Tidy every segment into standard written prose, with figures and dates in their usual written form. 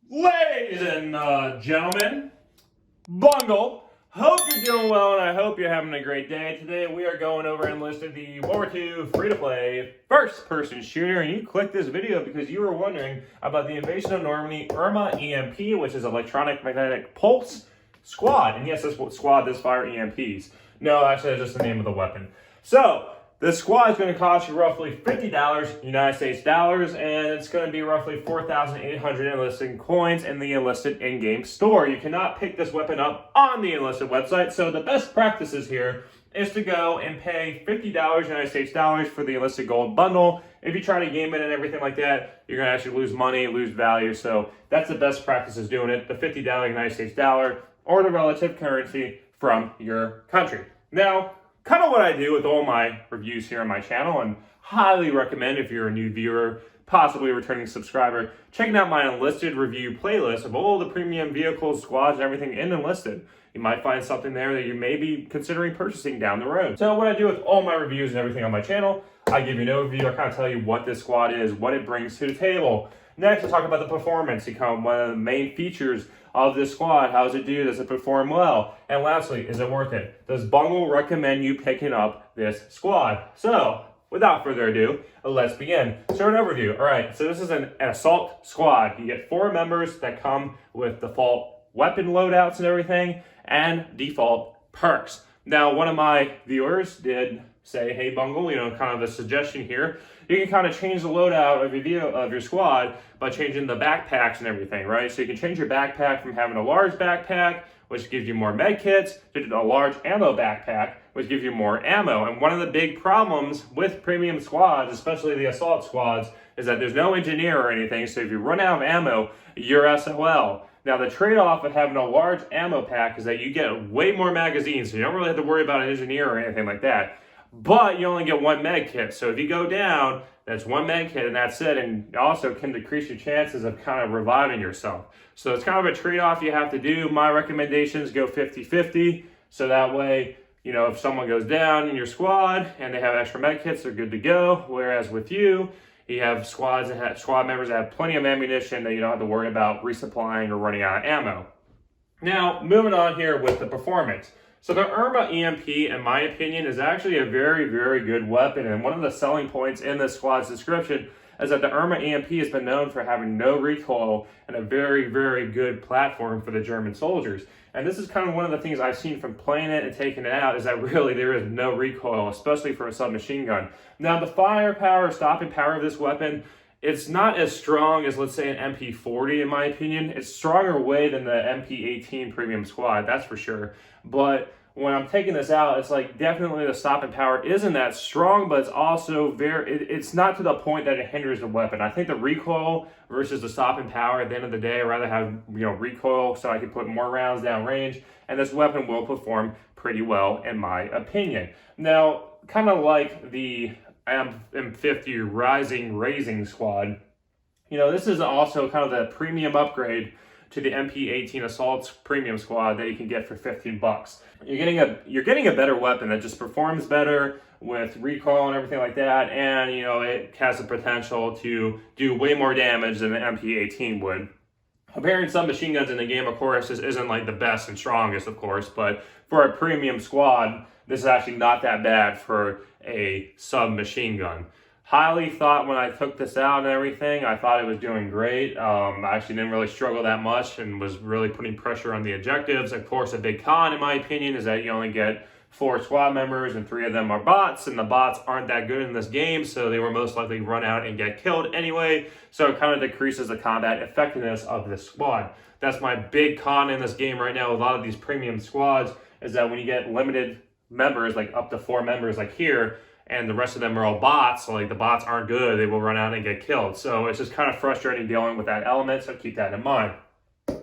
Ladies and gentlemen, Bungle, hope you're doing well and I hope you're having a great day. Today we are going over Enlisted, the World War II free-to-play first-person shooter, and you clicked this video because you were wondering about the Invasion of Normandy Erma Emp, which is Electronic Magnetic Pulse Squad. And yes, this squad does fire EMPs. No, actually that's just the name of the weapon. So, this squad is going to cost you roughly $50 United States dollars, and it's going to be roughly 4,800 enlisted coins in the Enlisted in-game store. You cannot pick this weapon up on the Enlisted website, so the best practices here is to go and pay $50 United States dollars for the Enlisted Gold bundle. If you try to game it and everything like that, you're going to actually lose money, lose value, so that's the best practices doing it, the $50 United States dollar or the relative currency from your country. Now, kind of what I do with all my reviews here on my channel, and highly recommend if you're a new viewer, possibly a returning subscriber, checking out my Enlisted review playlist of all the premium vehicles, squads, and everything in Enlisted. You might find something there that you may be considering purchasing down the road. So what I do with all my reviews and everything on my channel, I give you an overview, I kind of tell you what this squad is, what it brings to the table. Next, I talk about the performance, one of the main features of this squad. How does it do? Does it perform well? And lastly, is it worth it? Does Bungle recommend you picking up this squad? So, without further ado, let's begin. So, an overview. All right, so this is an assault squad. You get 4 members that come with default weapon loadouts and everything, and default perks. Now, one of my viewers did say, hey, Bungle, kind of a suggestion here. You can kind of change the loadout of your squad by changing the backpacks and everything, right? So you can change your backpack from having a large backpack, which gives you more med kits, to a large ammo backpack, which gives you more ammo. And one of the big problems with premium squads, especially the assault squads, is that there's no engineer or anything. So if you run out of ammo, you're SOL. Now, the trade-off of having a large ammo pack is that you get way more magazines, so you don't really have to worry about an engineer or anything like that. But you only get 1 med kit, so if you go down, that's 1 med kit and that's it, and it also can decrease your chances of kind of reviving yourself. So it's kind of a trade-off you have to do. My recommendations go 50-50, so that way, if someone goes down in your squad and they have extra med kits, they're good to go. Whereas with you have squad members that have plenty of ammunition that you don't have to worry about resupplying or running out of ammo. Now, moving on here with the performance. So the Erma Emp, in my opinion, is actually a very, very good weapon. And one of the selling points in this squad's description is that the Erma Emp has been known for having no recoil and a very, very good platform for the German soldiers. And this is kind of one of the things I've seen from playing it and taking it out, is that really there is no recoil, especially for a submachine gun. Now, the firepower, stopping power of this weapon, it's not as strong as, let's say, an MP40, in my opinion. It's stronger way than the MP18 Premium Squad, that's for sure. But when I'm taking this out, it's like definitely the stopping power isn't that strong, but it's also it's not to the point that it hinders the weapon. I think the recoil versus the stopping power, at the end of the day, I'd rather have recoil so I can put more rounds down range, and this weapon will perform pretty well, in my opinion. Now, kind of like the M50 Raising Squad, this is also kind of the premium upgrade to the MP18 Assault's Premium Squad that you can get for $15. You're getting a better weapon that just performs better with recoil and everything like that, and it has the potential to do way more damage than the MP18 would. Comparing submachine guns in the game, of course, this isn't like the best and strongest, of course, but for a premium squad, this is actually not that bad for a submachine gun. Highly thought when I took this out and everything, I thought it was doing great. I actually didn't really struggle that much and was really putting pressure on the objectives. Of course, a big con, in my opinion, is that you only get 4 squad members and 3 of them are bots, and the bots aren't that good in this game, so they will most likely run out and get killed anyway, so it kind of decreases the combat effectiveness of this squad. That's my big con in this game right now with a lot of these premium squads, is that when you get limited members, like up to 4 members like here, and the rest of them are all bots, so like the bots aren't good, they will run out and get killed. So it's just kind of frustrating dealing with that element, so keep that in mind.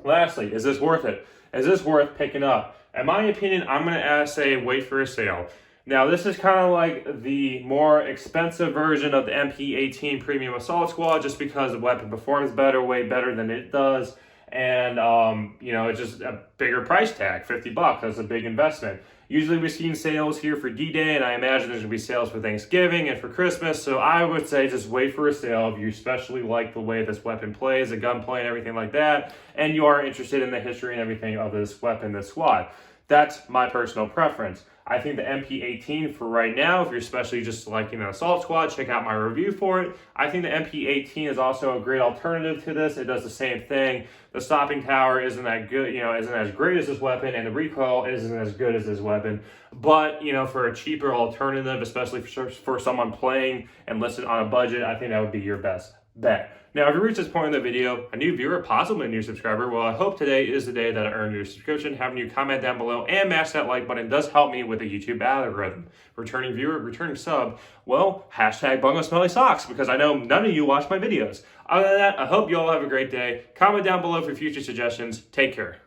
Lastly, is this worth it? Is this worth picking up? In my opinion, I'm going to say wait for a sale. Now, this is kind of like the more expensive version of the MP18 Premium Assault Squad, just because the weapon performs better, way better than it does. And, it's just a bigger price tag, $50. That's a big investment. Usually we've seen sales here for D-Day, and I imagine there's going to be sales for Thanksgiving and for Christmas, so I would say just wait for a sale if you especially like the way this weapon plays, the gunplay and everything like that, and you are interested in the history and everything of this weapon, this squad. That's my personal preference. I think the MP18 for right now, if you're especially just liking an assault squad, check out my review for it. I think the MP18 is also a great alternative to this. It does the same thing. The stopping tower isn't that good, isn't as great as this weapon, and the recoil isn't as good as this weapon. But, for a cheaper alternative, especially for someone playing Enlisted on a budget, I think that would be your best bet. Now, if you reached this point in the video, a new viewer, possibly a new subscriber, well, I hope today is the day that I earn your subscription. Having you comment down below and mash that like button does help me with the YouTube algorithm. Returning viewer, returning sub, well, hashtag Bungo Smelly Socks, because I know none of you watch my videos. Other than that, I hope you all have a great day. Comment down below for future suggestions. Take care.